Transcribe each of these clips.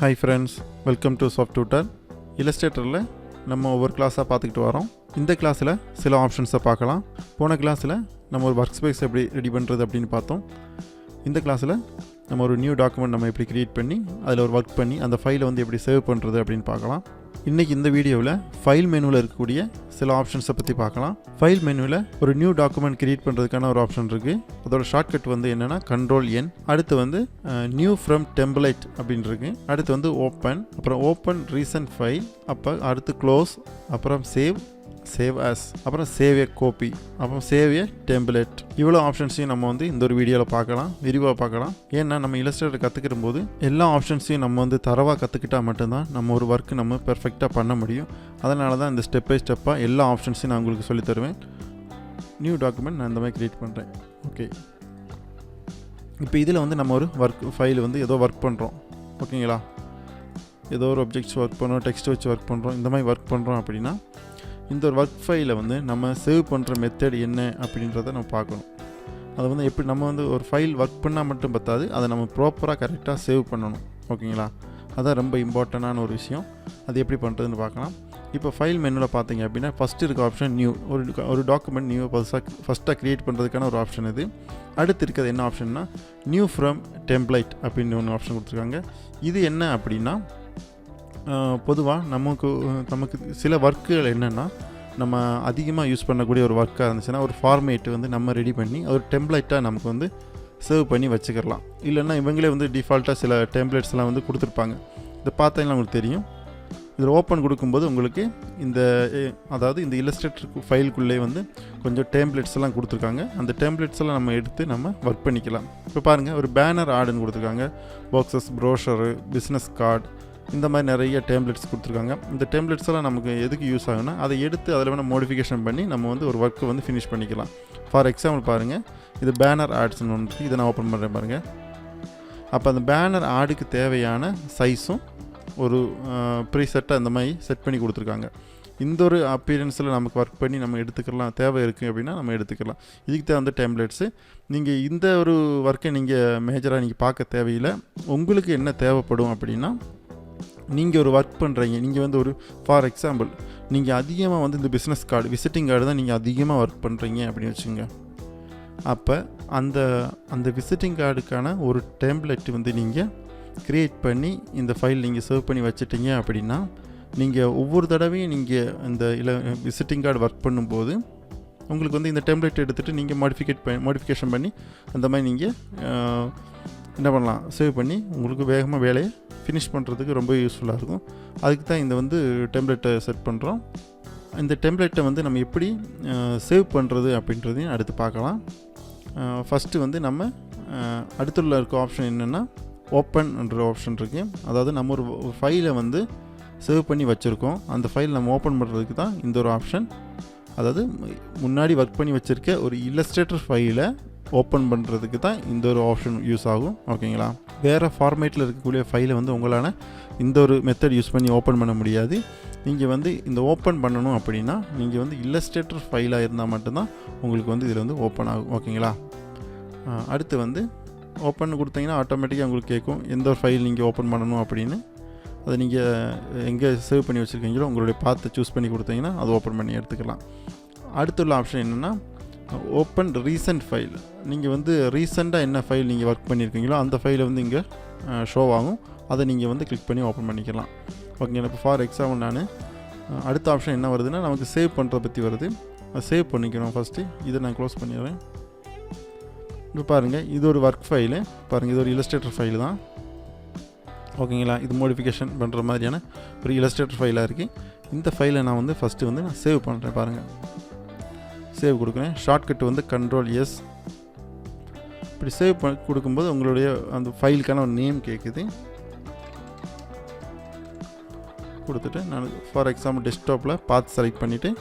Hi friends, welcome to Soft Tutor. Illustratorல நம்ம ஒவ்வொரு கிளாஸாக பார்த்துக்கிட்டு வரோம். இந்த கிளாஸில் சில ஆப்ஷன்ஸை பார்க்கலாம். போன கிளாஸில் நம்ம ஒரு ஒர்க் ஸ்பேஸ் எப்படி ரெடி பண்ணுறது அப்படின்னு பார்த்தோம். இந்த கிளாஸில் நம்ம ஒரு நியூ டாக்குமெண்ட் நம்ம எப்படி க்ரியேட் பண்ணி அதில் ஒரு ஒர்க் பண்ணி அந்த ஃபைலை வந்து எப்படி சேவ் பண்ணுறது அப்படின்னு பார்க்கலாம். இன்றைக்கி இந்த வீடியோவில் ஃபைல் மெனுவில் இருக்கக்கூடிய சில ஆப்ஷன்ஸை பற்றி பார்க்கலாம். ஃபைல் மெனுவில் ஒரு நியூ டாக்குமெண்ட் க்ரியேட் பண்ணுறதுக்கான ஒரு ஆப்ஷன் இருக்குது. அதோட ஷார்ட்கட் வந்து என்னென்னா Ctrl+N. அடுத்து வந்து நியூ ஃப்ரம் டெம்ப்ளேட் அப்படின்னு இருக்குது. அடுத்து வந்து ஓப்பன், அப்புறம் ஓப்பன் ரீசன்ட் ஃபைல், அப்போ அடுத்து க்ளோஸ், அப்புறம் சேவ் as, அப்புறம் சேவ் ஏ கோப்பி, அப்புறம் சேவ் ஏ டெம்ப்ளேட். இவ்வளோ ஆப்ஷன்ஸையும் நம்ம வந்து இந்த ஒரு வீடியோவில் பார்க்கலாம், விரிவாக பார்க்கலாம். ஏன்னா நம்ம இல்லஸ்ட்ரேட்டர் கற்றுக்கிற போது எல்லா ஆப்ஷன்ஸையும் நம்ம வந்து தரவாக கற்றுக்கிட்டால் மட்டும்தான் நம்ம ஒரு ஒர்க்கு நம்ம பெர்ஃபெக்டாக பண்ண முடியும். அதனால தான் இந்த ஸ்டெப் பை ஸ்டெப்பாக எல்லா ஆப்ஷன்ஸையும் நான் உங்களுக்கு சொல்லித் தருவேன். நியூ டாக்குமெண்ட் நான் இந்த மாதிரி க்ரியேட் பண்ணுறேன். ஓகே, இப்போ இதில் வந்து நம்ம ஒரு ஒர்க் ஃபைல் வந்து ஏதோ ஒர்க் பண்ணுறோம். ஓகேங்களா, ஏதோ ஒரு ஆப்ஜெக்ட்ஸ் ஒர்க் பண்ணுறோம், டெக்ஸ்ட் வச்சு ஒர்க் பண்ணுறோம், இந்த மாதிரி ஒர்க் பண்ணுறோம் அப்படின்னா இந்த ஒரு ஒர்க் ஃபைலை வந்து நம்ம சேவ் பண்ணுற மெத்தட் என்ன அப்படின்றத நம்ம பார்க்கணும். அதை வந்து எப்படி நம்ம வந்து ஒரு ஃபைல் ஒர்க் பண்ணால் மட்டும் பத்தாது, அதை நம்ம ப்ராப்பராக கரெக்டாக சேவ் பண்ணணும். ஓகேங்களா, அதான் ரொம்ப இம்பார்ட்டண்டான ஒரு விஷயம். அது எப்படி பண்ணுறதுன்னு பார்க்கலாம். இப்போ ஃபைல் மெனுவில் பார்த்தீங்க அப்படின்னா ஃபஸ்ட்டு இருக்க ஆப்ஷன் நியூ. ஒரு டாக்குமெண்ட் நியூ ஃபஸ்ட்டாக க்ரியேட் பண்ணுறதுக்கான ஒரு ஆப்ஷன் இது. அடுத்து இருக்கிறது என்ன ஆப்ஷன்னா நியூ ஃப்ரம் டெம்ப்ளேட் அப்படின்னு ஒன்று ஆப்ஷன் கொடுத்துருக்காங்க. இது என்ன அப்படின்னா பொதுவாக நமக்கு சில ஒர்க்குகள் என்னென்னா நம்ம அதிகமாக யூஸ் பண்ணக்கூடிய ஒரு ஒர்க்காக இருந்துச்சுன்னா ஒரு ஃபார்மேட்டு வந்து நம்ம ரெடி பண்ணி ஒரு டெம்ப்ளேட்டாக நமக்கு வந்து சேவ் பண்ணி வச்சுக்கலாம். இல்லைன்னா இவங்களே வந்து டிஃபால்ட்டாக சில டெம்ப்ளேட்ஸ்லாம் வந்து கொடுத்துருப்பாங்க. இதை பார்த்தீங்கன்னா உங்களுக்கு தெரியும். இதில் ஓப்பன் கொடுக்கும்போது உங்களுக்கு அதாவது இந்த இல்லஸ்ட்ரேட்டர் ஃபைலுக்குள்ளே வந்து கொஞ்சம் டெம்ப்ளேட்ஸ் எல்லாம் கொடுத்துருக்காங்க. அந்த டெம்ப்ளேட்ஸ் எல்லாம் நம்ம எடுத்து நம்ம ஒர்க் பண்ணிக்கலாம். இப்போ பாருங்கள், ஒரு பேனர் ஆடுன்னு கொடுத்துருக்காங்க, பாக்ஸஸ், ப்ரோஷரு, பிஸ்னஸ் கார்டு, இந்த மாதிரி நிறைய டெம்ப்ளேட்ஸ் கொடுத்துருக்காங்க. இந்த டெம்ப்ளேட்ஸ் எல்லாம் நமக்கு எதுக்கு யூஸ் ஆகுனா அதை எடுத்து அதில் வேணால் மோடிஃபிகேஷன் பண்ணி நம்ம வந்து ஒரு ஒர்க்கை வந்து ஃபினிஷ் பண்ணிக்கலாம். ஃபார் எக்ஸாம்பிள் பாருங்கள், இது பேனர் ஆட்ஸ்னு ஒன்று, இதை நான் ஓப்பன் பண்ணுறேன் பாருங்கள். அப்போ அந்த பேனர் ஆடுக்கு தேவையான சைஸும் ஒரு ப்ரீசெட்டாக அந்த மாதிரி செட் பண்ணி கொடுத்துருக்காங்க. இந்த ஒரு அப்பீரன்ஸில் நமக்கு ஒர்க் பண்ணி நம்ம எடுத்துக்கலாம், தேவை இருக்குது அப்படின்னா நம்ம எடுத்துக்கலாம். இதுக்கு தேவை வந்து டெம்ப்ளேட்ஸு. நீங்கள் இந்த ஒரு ஒர்க்கை நீங்கள் மேஜராக நீங்கள் பார்க்க தேவையில்லை. உங்களுக்கு என்ன தேவைப்படும் அப்படின்னா நீங்கள் ஒரு ஒர்க் பண்ணுறீங்க, நீங்கள் வந்து ஒரு ஃபார் எக்ஸாம்பிள் நீங்கள் அதிகமாக வந்து இந்த பிஸ்னஸ் கார்டு, விசிட்டிங் கார்டு தான் நீங்கள் அதிகமாக ஒர்க் பண்ணுறீங்க அப்படின்னு வச்சுங்க. அப்போ அந்த விசிட்டிங் கார்டுக்கான ஒரு டெம்ப்ளேட் வந்து நீங்கள் க்ரியேட் பண்ணி இந்த ஃபைல் நீங்கள் சேவ் பண்ணி வச்சுட்டீங்க அப்படின்னா நீங்கள் ஒவ்வொரு தடவையும் நீங்கள் இந்த விசிட்டிங் கார்டு ஒர்க் பண்ணும்போது உங்களுக்கு வந்து இந்த டெம்ப்ளேட் எடுத்துகிட்டு நீங்கள் மாடிஃபிகேஷன் பண்ணி அந்த மாதிரி நீங்கள் என்ன பண்ணலாம், சேவ் பண்ணி உங்களுக்கு வேகமாக வேலையை ஃபினிஷ் பண்ணுறதுக்கு ரொம்ப யூஸ்ஃபுல்லாக இருக்கும். அதுக்கு தான் இந்த வந்து டெம்ப்ளேட்டை செட் பண்ணுறோம். இந்த டெம்ப்ளேட்டை வந்து நம்ம எப்படி சேவ் பண்ணுறது அப்படின்றதையும் அடுத்து பார்க்கலாம். ஃபஸ்ட்டு வந்து நம்ம அடுத்துள்ள இருக்க ஆப்ஷன் என்னென்னா ஓப்பன்ன்ற ஆப்ஷன் இருக்குது. அதாவது நம்ம ஒரு ஃபைலை வந்து சேவ் பண்ணி வச்சுருக்கோம், அந்த ஃபைல் நம்ம ஓப்பன் பண்ணுறதுக்கு தான் இந்த ஒரு ஆப்ஷன். அதாவது முன்னாடி ஒர்க் பண்ணி வச்சுருக்க ஒரு இல்லஸ்ட்ரேட்டர் ஃபைலை ஓப்பன் பண்ணுறதுக்கு தான் இந்த ஒரு ஆப்ஷன் யூஸ் ஆகும். ஓகேங்களா, வேறு ஃபார்மேட்டில் இருக்கக்கூடிய ஃபைலை வந்து உங்களால் இந்த ஒரு மெத்தட் யூஸ் பண்ணி ஓப்பன் பண்ண முடியாது. நீங்கள் வந்து இந்த ஓப்பன் பண்ணணும் அப்படின்னா நீங்கள் வந்து இல்லஸ்ட்ரேட்டர் ஃபைலாக இருந்தால் மட்டும்தான் உங்களுக்கு வந்து இதில் வந்து ஓப்பன் ஆகும். ஓகேங்களா, அடுத்து வந்து ஓப்பன் கொடுத்தீங்கன்னா ஆட்டோமேட்டிக்காக உங்களுக்கு கேட்கும் எந்த ஒரு ஃபைல் நீங்கள் ஓப்பன் பண்ணணும் அப்படின்னு. அதை நீங்கள் எங்கே சேவ் பண்ணி வச்சுருக்கீங்களோ உங்களுடைய பார்த்து சூஸ் பண்ணி கொடுத்தீங்கன்னா அது ஓப்பன் பண்ணி எடுத்துக்கலாம். அடுத்துள்ள ஆப்ஷன் என்னென்னா ஓப்பன் ரீசன்ட் ஃபைல். நீங்கள் வந்து ரீசெண்டாக என்ன ஃபைல் நீங்கள் ஒர்க் பண்ணியிருக்கீங்களோ அந்த ஃபைலை வந்து இங்கே ஷோ ஆகும். அதை நீங்கள் வந்து கிளிக் பண்ணி ஓப்பன் பண்ணிக்கலாம். ஓகேங்களா, இப்போ ஃபார் எக்ஸாம்பிள் நான் அடுத்த ஆப்ஷன் என்ன வருதுன்னா நமக்கு சேவ் பண்ணுறத பற்றி வருது. அதை சேவ் பண்ணிக்கிறோம். ஃபஸ்ட்டு இதை நான் க்ளோஸ் பண்ணிடுறேன். இப்போ பாருங்கள், இது ஒரு ஒர்க் ஃபைலு. பாருங்கள், இது ஒரு இல்லஸ்ட்ரேட்டர் ஃபைல் தான். ஓகேங்களா, இது மோடிஃபிகேஷன் பண்ணுற மாதிரியான ஒரு இல்லஸ்ட்ரேட்டர் ஃபைலாக இருக்குது. இந்த ஃபைலை நான் வந்து ஃபஸ்ட்டு வந்து நான் சேவ் பண்ணுறேன். பாருங்கள், சேவ் கொடுக்குறேன். ஷார்ட்கட் வந்து Ctrl+S. இப்படி சேவ் கொடுக்கும்போது உங்களுடைய அந்த ஃபைலுக்கான ஒரு நேம் கேட்குது. கொடுத்துட்டு நான் ஃபார் எக்ஸாம்பிள் டெஸ்க்டாப்பில் பார்த்து செலக்ட் பண்ணிவிட்டு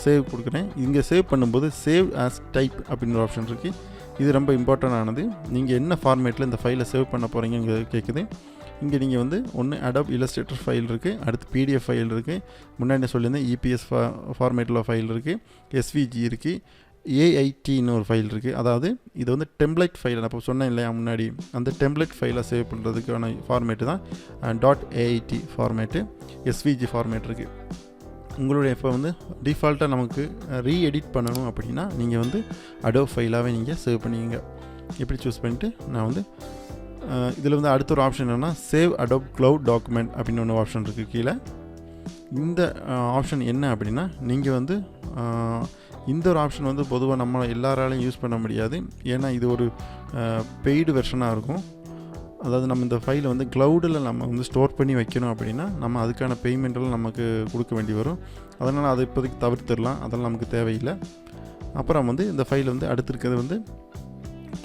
சேவ் கொடுக்குறேன். இங்கே சேவ் பண்ணும்போது சேவ் ஆஸ் டைப் அப்படின்ற ஆப்ஷன் இருக்குது. இது ரொம்ப இம்பார்ட்டண்டானது. நீங்கள் என்ன ஃபார்மேட்டில் இந்த ஃபைலை சேவ் பண்ண போகிறீங்க கேட்குது. இங்கே நீங்கள் வந்து ஒன்று Adobe Illustrator ஃபைல் இருக்குது, அடுத்து PDF ஃபைல் இருக்குது, முன்னாடி சொல்லியிருந்தேன் EPS ஃபார்மேட்டில் ஃபைல் இருக்குது, SVG இருக்குது, AITன்னு ஒரு ஃபைல் இருக்குது. அதாவது இது வந்து டெம்ப்ளேட் ஃபைல், நான் இப்போ சொன்னேன் இல்லையா முன்னாடி, அந்த டெம்ப்ளேட் ஃபைலை சேவ் பண்ணுறதுக்கான ஃபார்மேட்டு தான் .AIT ஃபார்மேட்டு. SVG ஃபார்மேட் இருக்குது. உங்களுடைய இப்போ வந்து டிஃபால்ட்டாக நமக்கு ரீஎடிட் பண்ணணும் அப்படின்னா நீங்கள் வந்து Adobe ஃபைலாகவே நீங்கள் சேவ் பண்ணிங்க. எப்படி சூஸ் பண்ணிவிட்டு நான் வந்து இதில் வந்து அடுத்த ஒரு ஆப்ஷன் என்னென்னா சேவ் Adobe க்ளவுட் டாக்குமெண்ட் அப்படின்னு ஒன்று ஆப்ஷன் இருக்குது கீழே. இந்த ஆப்ஷன் என்ன அப்படின்னா நீங்கள் வந்து இந்த ஒரு ஆப்ஷன் வந்து பொதுவாக நம்ம எல்லாராலையும் யூஸ் பண்ண முடியாது. ஏன்னா இது ஒரு பெய்டு வெர்ஷனாக இருக்கும். அதாவது நம்ம இந்த ஃபைலை வந்து க்ளவுடில் நம்ம வந்து ஸ்டோர் பண்ணி வைக்கணும் அப்படின்னா நம்ம அதுக்கான பேமெண்ட்டெல்லாம் நமக்கு கொடுக்க வேண்டி வரும். அதனால் அதை இப்போதைக்கு தவிர்த்துடலாம், அதெல்லாம் நமக்கு தேவையில்லை. அப்புறம் வந்து இந்த ஃபைல் வந்து அடுத்திருக்கிறது வந்து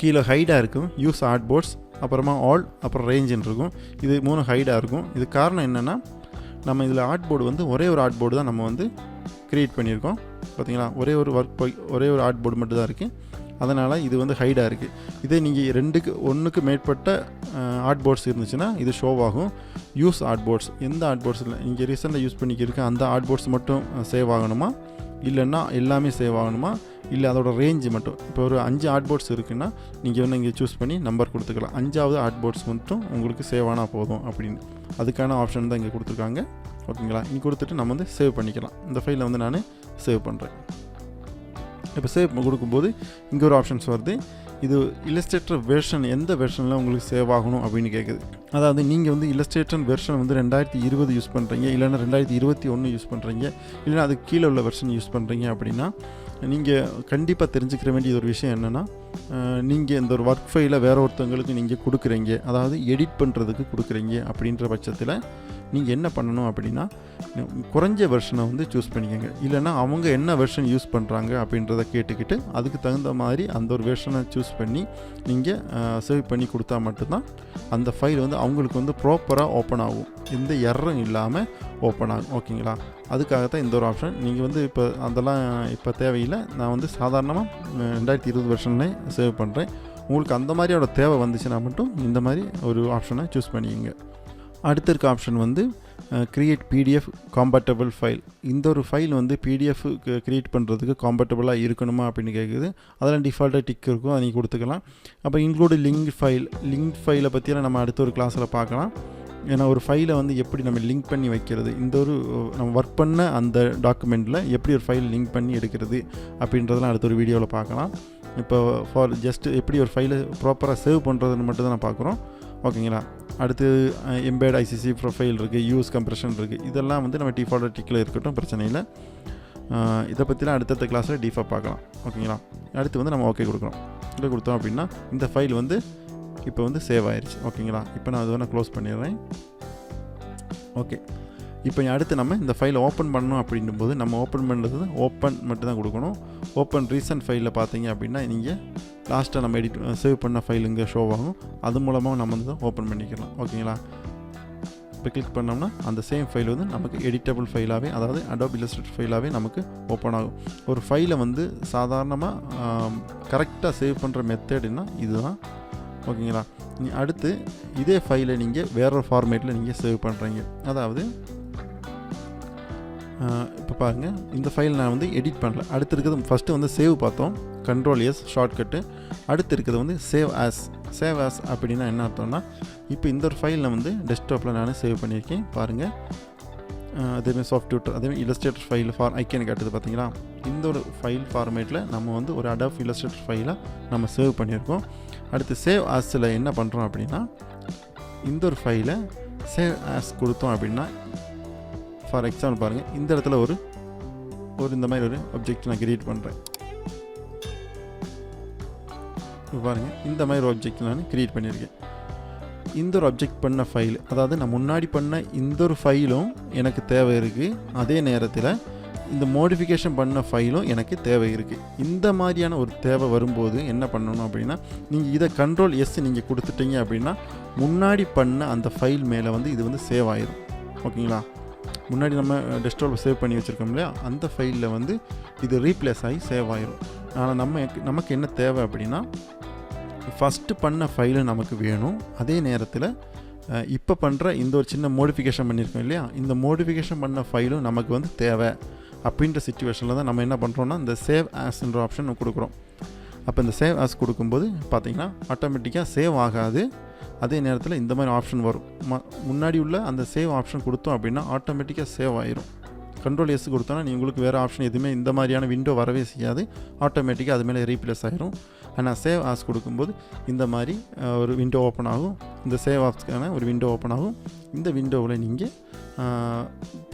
கீழே ஹைடாக இருக்கும், யூஸ் ஆர்ட்போர்ட்ஸ், அப்புறமா ஆல், அப்புறம் ரேஞ்சுன்னு இருக்கும். இது 3 ஹைடாக இருக்கும். இது காரணம் என்னென்னா நம்ம இதில் ஆர்ட்போர்டு வந்து ஒரே ஒரு ஆர்ட்போர்டு தான் நம்ம வந்து க்ரியேட் பண்ணியிருக்கோம். பார்த்தீங்களா, ஒரே ஒரு ஆர்ட்போர்டு மட்டும் தான் இருக்குது. அதனால் இது வந்து ஹைடாக இருக்குது. இதே நீங்கள் 1க்கு மேற்பட்ட ஆர்ட்போர்ட்ஸ் இருந்துச்சுன்னா இது ஷோவ் ஆகும். யூஸ் ஆர்ட்போர்ட்ஸ், எந்த ஆர்ட்போர்ட்ஸில் நீங்கள் ரீசெண்டாக யூஸ் பண்ணிக்கிருக்க அந்த ஆர்ட்போர்ட்ஸ் மட்டும் சேவ் ஆகணுமா, இல்லைன்னா எல்லாமே சேவ் ஆகணுமா, இல்லை அதோட ரேஞ்சு மட்டும். இப்போ ஒரு 5 ஆர்ட்போர்ட்ஸ் இருக்குன்னா நீங்கள் வந்து இங்கே சூஸ் பண்ணி நம்பர் கொடுத்துக்கலாம். 5வது ஆர்ட்போர்ட்ஸ் மட்டும் உங்களுக்கு சேவ் ஆனால் போதும் அப்படின்னு. அதுக்கான ஆப்ஷன் தான் இங்கே கொடுத்துருக்காங்க. ஓகேங்களா, இங்கே கொடுத்துட்டு நம்ம வந்து சேவ் பண்ணிக்கலாம். இந்த ஃபைலை வந்து நான் சேவ் பண்ணுறேன். இப்போ சேவ் கொடுக்கும்போது இங்கே ஒரு ஆப்ஷன்ஸ் வருது. இது இல்லஸ்ட்ரேட்டர் வெர்ஷன் எந்த வெர்ஷனில் உங்களுக்கு சேவ் ஆகணும் அப்படின்னு கேட்குது. அதாவது நீங்கள் வந்து இல்லஸ்ட்ரேட்டர் வெர்ஷன் வந்து 2020 யூஸ் பண்ணுறீங்க, இல்லைன்னா 2021 யூஸ் பண்ணுறீங்க, இல்லைன்னா அதுக்கு கீழே உள்ள வெர்ஷன் யூஸ் பண்ணுறீங்க அப்படின்னா நீங்கள் கண்டிப்பாக தெரிஞ்சுக்கிற வேண்டிய ஒரு விஷயம் என்னென்னா, நீங்கள் இந்த ஒரு ஒர்க் ஃபைலை வேறு ஒருத்தவங்களுக்கு நீங்கள் கொடுக்குறீங்க, அதாவது எடிட் பண்ணுறதுக்கு கொடுக்குறீங்க அப்படின்ற பட்சத்தில் நீங்கள் என்ன பண்ணணும் அப்படின்னா குறைஞ்ச வெர்ஷனை வந்து சூஸ் பண்ணிக்கோங்க. இல்லைனா அவங்க என்ன வெர்ஷன் யூஸ் பண்ணுறாங்க அப்படின்றத கேட்டுக்கிட்டு அதுக்கு தகுந்த மாதிரி அந்த ஒரு வெர்ஷனை சூஸ் பண்ணி நீங்கள் சேவ் பண்ணி கொடுத்தா மட்டும்தான் அந்த ஃபைல் வந்து அவங்களுக்கு வந்து ப்ராப்பராக ஓப்பன் ஆகும், எந்த எரரும் இல்லாமல் ஓப்பன் ஆகும். ஓகேங்களா, அதுக்காகத்தான் இந்த ஒரு ஆப்ஷன். நீங்கள் வந்து இப்போ அதெல்லாம் இப்போ தேவையில்லை. நான் வந்து சாதாரணமாக 2020 வெர்ஷன்லேயே சேவ் பண்ணுறேன். உங்களுக்கு அந்த மாதிரியோட தேவை வந்துச்சுன்னா மட்டும் இந்த மாதிரி ஒரு ஆப்ஷனை சூஸ் பண்ணிக்கோங்க. அடுத்த இருக்க ஆப்ஷன் வந்து கிரியேட் PDF காம்பேட்டபிள் ஃபைல். இந்த ஒரு ஃபைல் வந்து PDF கிரியேட் பண்ணுறதுக்கு காம்பேட்டபிளாக இருக்கணுமா அப்படின்னு கேட்குது. அதெல்லாம் டிஃபால்ட்டாக டிக் இருக்கும், அதை நீங்கள் கொடுத்துக்கலாம். அப்போ இன்க்ளூடு லிங்க் ஃபைலை பற்றியெல்லாம் நம்ம அடுத்த ஒரு கிளாஸில் பார்க்கலாம். ஏன்னா ஒரு ஃபைலை வந்து எப்படி நம்ம லிங்க் பண்ணி வைக்கிறது, இந்த ஒரு நம்ம ஒர்க் பண்ண அந்த டாக்குமெண்ட்டில் எப்படி ஒரு ஃபைல் லிங்க் பண்ணி எடுக்கிறது அப்படின்றதெல்லாம் அடுத்த ஒரு வீடியோவில் பார்க்கலாம். இப்போ ஃபார் ஜஸ்ட் எப்படி ஒரு ஃபைலை ப்ராப்பராக சேவ் பண்ணுறதுன்னு மட்டும் தான் நான் பார்க்குறோம். ஓகேங்களா, அடுத்து எம்பேட் ICC ப்ரொஃபைல் இருக்குது, யூஸ் கம்ப்ரெஷன் இருக்குது. இதெல்லாம் வந்து நம்ம டிஃபால்ட் டிக்கில் இருக்கட்டும், பிரச்சனை இல்லை. இதை பற்றிலாம் அடுத்தடுத்த கிளாஸில் டீஃபாக பார்க்கலாம். ஓகேங்களா, அடுத்து வந்து நம்ம ஓகே கொடுக்குறோம். இதை கொடுத்தோம் அப்படின்னா இந்த ஃபைல் வந்து இப்போ வந்து சேவ் ஆயிடுச்சு. ஓகேங்களா, இப்போ நான் அதை வேணால் க்ளோஸ் பண்ணிடுறேன். ஓகே, இப்போ அடுத்து நம்ம இந்த ஃபைலை ஓப்பன் பண்ணணும் அப்படின்னும்போது நம்ம ஓப்பன் பண்ணுறது ஓப்பன் மட்டும் தான் கொடுக்கணும். ஓப்பன் ரீசன்ட் ஃபைலில் பார்த்தீங்க அப்படின்னா நீங்கள் லாஸ்ட்டாக நம்ம சேவ் பண்ண ஃபைல் இங்கே ஷோ ஆகும். அது மூலமாக நம்ம வந்து ஓப்பன் பண்ணிக்கலாம். ஓகேங்களா, இப்போ கிளிக் பண்ணோம்னா அந்த சேம் ஃபைல் வந்து நமக்கு எடிட்டபிள் ஃபைலாகவே, அதாவது Adobe Illustrator ஃபைலாகவே நமக்கு ஓப்பன் ஆகும். ஒரு ஃபைலை வந்து சாதாரணமாக கரெக்டாக சேவ் பண்ணுற மெத்தடுன்னா இதுதான். ஓகேங்களா, அடுத்து இதே ஃபைலை நீங்கள் வேறொரு ஃபார்மேட்டில் நீங்கள் சேவ் பண்ணுறீங்க. அதாவது இப்போ பாருங்கள், இந்த ஃபைல் நான் வந்து எடிட் பண்ணல. அடுத்து இருக்கிறது ஃபஸ்ட்டு வந்து சேவ் பார்த்தோம், Ctrl+S ஷார்ட்கட்டு. அடுத்து இருக்கிறது வந்து சேவ் ஆஸ் அப்படின்னா என்ன அர்த்தம்னா, இப்போ இந்த ஒரு ஃபைலில் வந்து டெஸ்க்டாப்பில் நான் சேவ் பண்ணியிருக்கேன் பாருங்கள். அதேமாதிரி Tutor, அதேமாதிரி Illustrator ஃபைல் ஐக்கன் காட்டுது பார்த்தீங்களா. இந்த ஒரு ஃபைல் ஃபார்மேட்டில் நம்ம வந்து ஒரு Adobe Illustrator ஃபைலை நம்ம சேவ் பண்ணியிருக்கோம். அடுத்து சேவ் ஆஸில் என்ன பண்ணுறோம் அப்படின்னா, இந்த ஒரு ஃபைலை சேவ் ஆஸ் கொடுத்தோம் அப்படின்னா, ஃபார் எக்ஸாம்பிள் பாருங்கள், இந்த இடத்துல ஒரு இந்த மாதிரி ஒரு ஆப்ஜெக்ட் நான் கிரியேட் பண்ணுறேன். இப்போ பாருங்கள், இந்த மாதிரி ஒரு ஆப்ஜெக்ட் நான் கிரியேட் பண்ணியிருக்கேன். இந்த ஒரு ஆப்ஜெக்ட் பண்ண ஃபைல், அதாவது நான் முன்னாடி பண்ண இந்த ஒரு ஃபைலும் எனக்கு தேவை இருக்குது. அதே நேரத்தில் இந்த மோடிஃபிகேஷன் பண்ண ஃபைலும் எனக்கு தேவை இருக்குது. இந்த மாதிரியான ஒரு தேவை வரும்போது என்ன பண்ணணும் அப்படின்னா, நீங்கள் இதை Ctrl+S நீங்கள் கொடுத்துட்டீங்க அப்படின்னா முன்னாடி பண்ண அந்த ஃபைல் மேலே வந்து இது வந்து சேவ் ஆயிடும். ஓகேங்களா, முன்னாடி நம்ம டெஸ்க்டாப்பில் சேவ் பண்ணி வச்சுருக்கோம் இல்லையா, அந்த ஃபைலில் வந்து இது ரீப்ளேஸ் ஆகி சேவ் ஆயிடும். ஆனால் நமக்கு என்ன தேவை அப்படின்னா, ஃபஸ்ட்டு பண்ண ஃபைலு நமக்கு வேணும். அதே நேரத்தில் இப்போ பண்ணுற இந்த ஒரு சின்ன மோடிஃபிகேஷன் பண்ணியிருக்கோம் இல்லையா, இந்த மோடிஃபிகேஷன் பண்ண ஃபைலும் நமக்கு வந்து தேவை அப்படின்ற சிச்சுவேஷனில் தான் நம்ம என்ன பண்ணுறோன்னா இந்த சேவ் ஆஸ்ன்ற ஆப்ஷன் கொடுக்குறோம். அப்போ இந்த சேவ் ஆஸ் கொடுக்கும்போது பார்த்திங்கன்னா ஆட்டோமேட்டிக்காக சேவ் ஆகாது. அதே நேரத்தில் இந்த மாதிரி ஆப்ஷன் வரும். முன்னாடி உள்ள அந்த சேவ் ஆப்ஷன் கொடுத்தோம் அப்படின்னா ஆட்டோமேட்டிக்காக சேவ் ஆயிரும். கண்ட்ரோல் எஸ் கொடுத்தோன்னா உங்களுக்கு வேறு ஆப்ஷன் எதுவுமே இந்த மாதிரியான விண்டோ வரவே செய்யாது. ஆட்டோமேட்டிக்காக அது மேலே ரீப்ளேஸ் ஆகிரும். ஆனால் சேவ் ஆஸ் கொடுக்கும்போது இந்த மாதிரி ஒரு விண்டோ ஓப்பன் ஆகும். இந்த சேவ் ஆப்ஸ்க்கான ஒரு விண்டோ ஓப்பன் ஆகும். இந்த விண்டோவில் நீங்கள்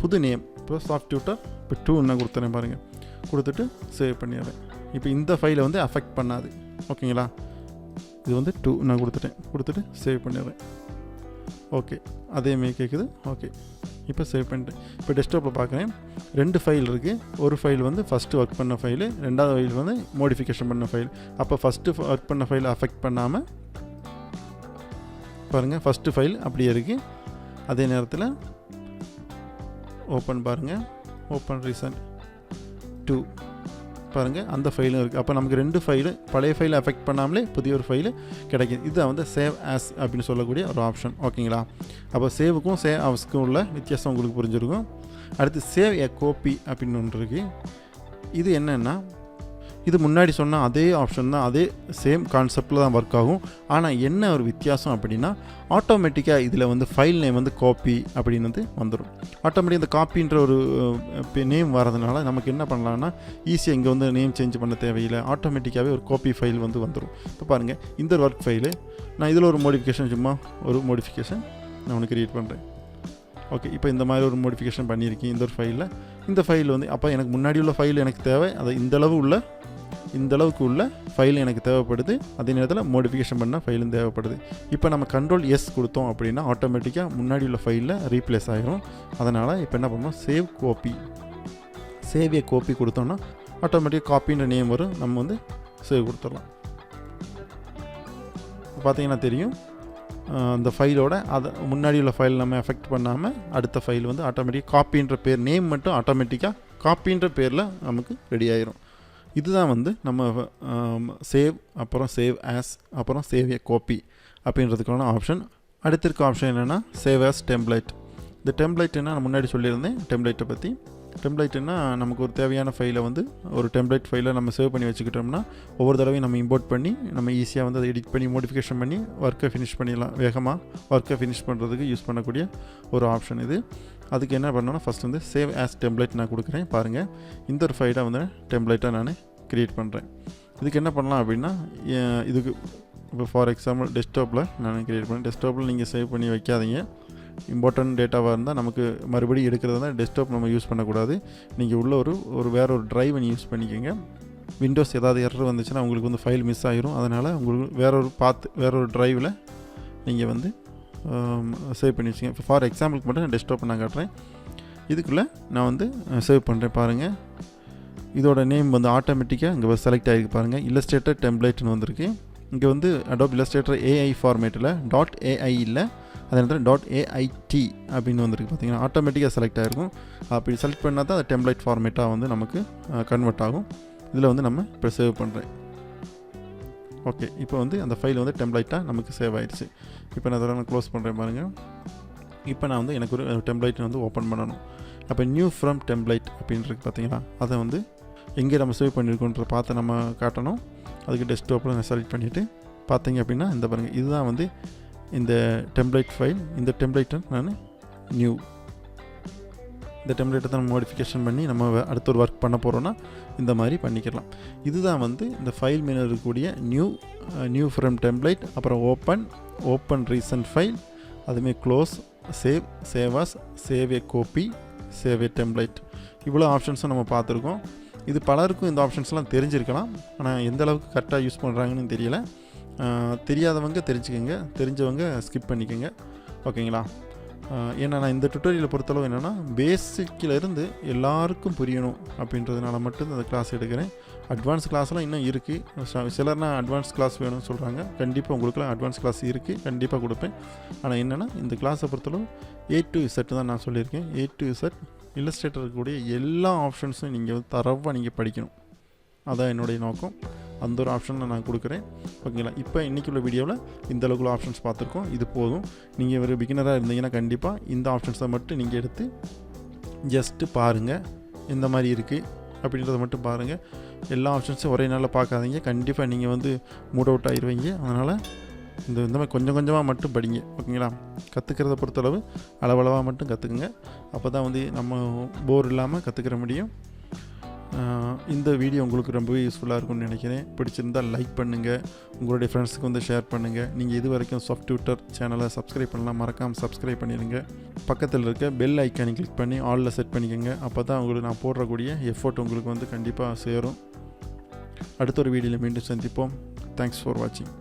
புது நேம் இப்போ சாஃப்ட் டியூட்டர் இப்போ 2 கொடுத்துறேன் பாருங்கள், கொடுத்துட்டு சேவ் பண்ணிடுறேன். இப்போ இந்த ஃபைலை வந்து அஃபெக்ட் பண்ணாது. ஓகேங்களா, இது வந்து 2 நான் கொடுத்துட்டு சேவ் பண்ணிடுறேன். ஓகே, அதேமாரி கேட்குது. ஓகே, இப்போ சேவ் பண்ணிட்டேன். இப்போ டெஸ்க்டாப்பில் பார்க்குறேன் 2 ஃபைல் இருக்குது. ஒரு ஃபைல் வந்து ஃபஸ்ட்டு ஒர்க் பண்ண ஃபைலு, ரெண்டாவது ஃபைல் வந்து மோடிஃபிகேஷன் பண்ண ஃபைல். அப்போ ஃபஸ்ட்டு ஒர்க் பண்ண ஃபைலை அஃபெக்ட் பண்ணாமல் பாருங்கள், ஃபஸ்ட்டு ஃபைல் அப்படியே இருக்குது. அதே நேரத்தில் ஓப்பன் பாருங்கள், ஓப்பன் ரீசன்ட் 2 பாருங்கள், அந்த ஃபைலும் இருக்குது. அப்போ நமக்கு 2 ஃபைலு பழைய ஃபைலை அஃபெக்ட் பண்ணாமலே புதிய ஒரு ஃபைலு கிடைக்கிது. இதுதான் வந்து சேவ் ஆஸ் அப்படின்னு சொல்லக்கூடிய ஒரு ஆப்ஷன். ஓகேங்களா, அப்போ சேவுக்கும் சேவ் ஆஸ்க்கும் உள்ள வித்தியாசம் உங்களுக்கு புரிஞ்சிருக்கும். அடுத்து சேவ் எ காப்பி அப்படின்னு ஒன்று இருக்குது. இது என்னென்னா, இது முன்னாடி சொன்ன அதே ஆப்ஷன் தான், அதே சேம் கான்செப்டில் தான் ஒர்க் ஆகும். ஆனால் என்ன ஒரு வித்தியாசம் அப்படின்னா, ஆட்டோமேட்டிக்காக இதில் வந்து ஃபைல் நேம் வந்து காப்பி அப்படின்னு வந்து வந்துடும். ஆட்டோமேட்டிக் இந்த காப்பின்ற ஒரு நேம் வரதுனால நமக்கு என்ன பண்ணலாம்னா, ஈஸியாக இங்கே வந்து நேம் சேஞ்ச் பண்ண தேவையில்லை. ஆட்டோமேட்டிக்காகவே ஒரு காப்பி ஃபைல் வந்து வந்துடும். இப்போ பாருங்கள், இந்த ஒர்க் ஃபைலு நான் இதில் ஒரு மோடிஃபிகேஷன், சும்மா ஒரு மோடிஃபிகேஷன் நான் ஒன்று கிரியேட் பண்ணுறேன். ஓகே, இப்போ இந்த மாதிரி ஒரு மோடிஃபிகேஷன் பண்ணியிருக்கேன் இந்த ஒரு ஃபைலில். இந்த ஃபைல் வந்து அப்போ எனக்கு முன்னாடி உள்ள ஃபைல் எனக்கு தேவை, அதை இந்த அளவுக்கு உள்ள ஃபைல் எனக்கு தேவைப்படுது. அதே நேரத்தில் மோடிஃபிகேஷன் பண்ண ஃபைலும் தேவைப்படுது. இப்போ நம்ம கண்ட்ரோல் எஸ் கொடுத்தோம் அப்படின்னா ஆட்டோமேட்டிக்காக முன்னாடி உள்ள ஃபைலில் ரீப்ளேஸ் ஆகிரும். அதனால் இப்போ என்ன பண்ணோம், சேவ் ஏ காப்பி கொடுத்தோம்னா ஆட்டோமேட்டிக்காக காப்பின்ற நேம் வரும். நம்ம வந்து சேவ் கொடுத்துடலாம். பார்த்தீங்கன்னா தெரியும், அந்த ஃபைலோட அதை முன்னாடி உள்ள ஃபைல் நம்ம எஃபெக்ட் பண்ணாமல் அடுத்த ஃபைல் வந்து ஆட்டோமேட்டிக்காக காப்பின்ற பேர் நேம் மட்டும் ஆட்டோமேட்டிக்காக காப்பின்ற பேரில் நமக்கு ரெடி ஆயிரும். இதுதான் வந்து நம்ம சேவ், அப்புறம் சேவ் ஆஸ், அப்புறம் சேவ் ஏ காப்பி அப்படின்றதுக்கான ஆப்ஷன். அடுத்த இருக்க ஆப்ஷன் என்னென்னா சேவ் ஆஸ் டெம்ப்ளேட். இந்த டெம்ப்ளேட்னா நான் முன்னாடி சொல்லியிருந்தேன் டெம்ப்ளேட்டை பற்றி. டெம்ப்ளேட்னா நமக்கு ஒரு தேவையான ஃபைலை வந்து ஒரு டெம்ப்ளேட் ஃபைலை நம்ம சேவ் பண்ணி வச்சுக்கிட்டோம்னா ஒவ்வொரு தடவையும் நம்ம இம்போர்ட் பண்ணி நம்ம ஈஸியாக வந்து அதை எடிட் பண்ணி மோடிஃபிகேஷன் பண்ணி ஒர்க்கை ஃபினிஷ் பண்ணிடலாம். வேகமாக ஒர்க்கை ஃபினிஷ் பண்ணுறதுக்கு யூஸ் பண்ணக்கூடிய ஒரு ஆப்ஷன் இது. அதுக்கு என்ன பண்ணணும்னா, ஃபஸ்ட் வந்து சேவ் ஆஸ் டெம்ப்ளேட் நான் கொடுக்குறேன். பாருங்கள், இந்த ஒரு ஃபைலை வந்து டெம்ப்ளேட்டாக நான் க்ரியேட் பண்ணுறேன். இதுக்கு என்ன பண்ணலாம் அப்படின்னா, இதுக்கு இப்போ ஃபார் எக்ஸாம்பிள் டெஸ்க்டாப்பில் நான் க்ரியேட் பண்ணேன். டெஸ்க்டாப்பில் நீங்கள் சேவ் பண்ணி வைக்காதீங்க. இம்பார்ட்டன்ட் டேட்டாவாக இருந்தால் நமக்கு மறுபடியும் எடுக்கிறது தான் டெஸ்க்டாப் நம்ம யூஸ் பண்ணக்கூடாது. நீங்கள் உள்ள ஒரு வேற ஒரு ட்ரைவை யூஸ் பண்ணிக்கோங்க. விண்டோஸ் ஏதாவது எரர் வந்துச்சுன்னா உங்களுக்கு வந்து ஃபைல் மிஸ் ஆகிரும். அதனால் உங்களுக்கு வேற ஒரு ட்ரைவில் நீங்கள் வந்து சேவ் பண்ணி வச்சுங்க. இப்போ ஃபார் எக்ஸாம்பிளுக்கு மட்டும் நான் டெஸ்க்டாப் நான் காட்டுறேன். இதுக்குள்ளே நான் வந்து சேவ் பண்ணுறேன். பாருங்கள், இதோட நேம் வந்து ஆட்டோமேட்டிக்காக இங்கே செலக்ட் ஆகிருக்கு. பாருங்கள், இல்லஸ்ட்ரேட்டர் டெம்ப்ளேட்னு வந்திருக்கு. இங்கே வந்து Adobe Illustrator AI ஃபார்மேட்டில் .ai இல்லை, அதே நேரத்தில் .ait அப்படின்னு வந்திருக்கு. பார்த்தீங்கன்னா ஆட்டோமேட்டிக்காக செலக்ட் ஆகிருக்கும். அப்படி செலக்ட் பண்ணால் தான் அது டெம்ப்ளேட் ஃபார்மேட்டாக வந்து நமக்கு கன்வெர்ட் ஆகும். இதில் வந்து நம்ம இப்போ சேவ் பண்ணுறேன். ஓகே, இப்போ வந்து அந்த ஃபைல் வந்து டெம்ப்ளேட்டாக நமக்கு சேவ் ஆகிடுச்சு. இப்போ நான் அதெல்லாம் க்ளோஸ் பண்ணுறேன். பாருங்கள், இப்போ நான் வந்து எனக்கு ஒரு டெம்ப்ளேட் வந்து ஓப்பன் பண்ணணும். அப்போ நியூ ஃப்ரம் டெம்ப்ளேட் அப்படின்றது பார்த்தீங்கன்னா அதை வந்து எங்கே நம்ம சேவ் பண்ணியிருக்கோன்ற பார்த்து நம்ம காட்டணும். அதுக்கு டெஸ்க்டாப்பில் நான் செலக்ட் பண்ணிவிட்டு பார்த்தீங்க அப்படின்னா இந்த பாருங்கள், இதுதான் வந்து இந்த டெம்ப்ளேட் ஃபைல். இந்த டெம்ப்ளேட்டை நான் இந்த டெம்ப்ளேட்டை தான் மோடிஃபிகேஷன் பண்ணி நம்ம அடுத்த ஒரு ஒர்க் பண்ண போகிறோன்னா இந்த மாதிரி பண்ணிக்கலாம். இதுதான் வந்து இந்த ஃபைல் மெனு இருக்கக்கூடிய நியூ ஃப்ரம் டெம்ப்ளேட், அப்புறம் ஓப்பன் ரீசன்ட் ஃபைல், அதுமாரி க்ளோஸ், சேவ் ஆஸ், சேவ் ஏ காப்பி, சேவ் ஏ டெம்ப்ளேட். இவ்வளோ ஆப்ஷன்ஸும் நம்ம பார்த்துருக்கோம். இது பலருக்கும் இந்த ஆப்ஷன்ஸ்லாம் தெரிஞ்சிருக்கலாம். ஆனால் எந்த அளவுக்கு கரெக்டாக யூஸ் பண்ணுறாங்கன்னு தெரியல. தெரியாதவங்க தெரிஞ்சுக்கோங்க, தெரிஞ்சவங்க ஸ்கிப் பண்ணிக்கோங்க. ஓகேங்களா, ஏன்னா நான் இந்த டுட்டோரியலை பொறுத்தளவு என்னென்னா பேசிக்கிலேருந்து எல்லாருக்கும் புரியணும் அப்படின்றதுனால மட்டும் அந்த கிளாஸ் எடுக்கிறேன். அட்வான்ஸ் கிளாஸ்லாம் இன்னும் இருக்குது. சிலர்னா அட்வான்ஸ் கிளாஸ் வேணும்னு சொல்கிறாங்க. கண்டிப்பாக உங்களுக்குலாம் அட்வான்ஸ் கிளாஸ் இருக்குது, கண்டிப்பாக கொடுப்பேன். ஆனால் என்னென்னா இந்த கிளாஸை பொறுத்தளவு A to Z தான் நான் சொல்லியிருக்கேன். A to Z இல்லஸ்ட்ரேட்டர் கூடிய எல்லா ஆப்ஷன்ஸும் நீங்கள் வந்து தரவாக நீங்கள் படிக்கணும். அதான் என்னுடைய நோக்கம். அந்த ஒரு ஆப்ஷனை நான் கொடுக்குறேன். ஓகேங்களா, இப்போ இன்றைக்குள்ள வீடியோவில் இந்த அளவுக்குள்ள ஆப்ஷன்ஸ் பார்த்துருக்கோம். இது போதும். நீங்கள் ஒரு பிகினராக இருந்தீங்கன்னா கண்டிப்பாக இந்த ஆப்ஷன்ஸை மட்டும் நீங்கள் எடுத்து ஜஸ்ட்டு பாருங்கள். இந்த மாதிரி இருக்குது அப்படின்றத மட்டும் பாருங்கள். எல்லா ஆப்ஷன்ஸும் ஒரே நாளில் பார்க்காதீங்க. கண்டிப்பாக நீங்கள் வந்து மூட் அவுட் ஆகிடுவீங்க. அதனால் இந்த மாதிரி கொஞ்சம் கொஞ்சமாக மட்டும் படிங்க, ஓகேங்களா? கற்றுக்கிறத பொறுத்தளவு அளவளவாக மட்டும் கற்றுக்குங்க. அப்போ தான் வந்து நம்ம போர் இல்லாமல் கற்றுக்கிற முடியும். இந்த வீடியோ உங்களுக்கு ரொம்பவே யூஸ்ஃபுல்லாக இருக்கும்னு நினைக்கிறேன். பிடிச்சிருந்தால் லைக் பண்ணுங்கள், உங்களுடைய ஃப்ரெண்ட்ஸுக்கு வந்து ஷேர் பண்ணுங்கள். நீங்கள் இது வரைக்கும் சாஃப்ட் டியூட்டர் சேனலை சப்ஸ்கிரைப் பண்ணலாம், மறக்காமல் சப்ஸ்கிரைப் பண்ணிடுங்க. பக்கத்தில் இருக்க பெல் ஐக்கானை கிளிக் பண்ணி ஆலில் செட் பண்ணிக்கோங்க. அப்போ தான் உங்களுக்கு நான் போடுறக்கூடிய எஃபோர்ட் உங்களுக்கு வந்து கண்டிப்பாக சேரும். அடுத்த ஒரு வீடியோவில் மீண்டும் சந்திப்போம். தேங்க்ஸ் ஃபார் வாட்சிங்.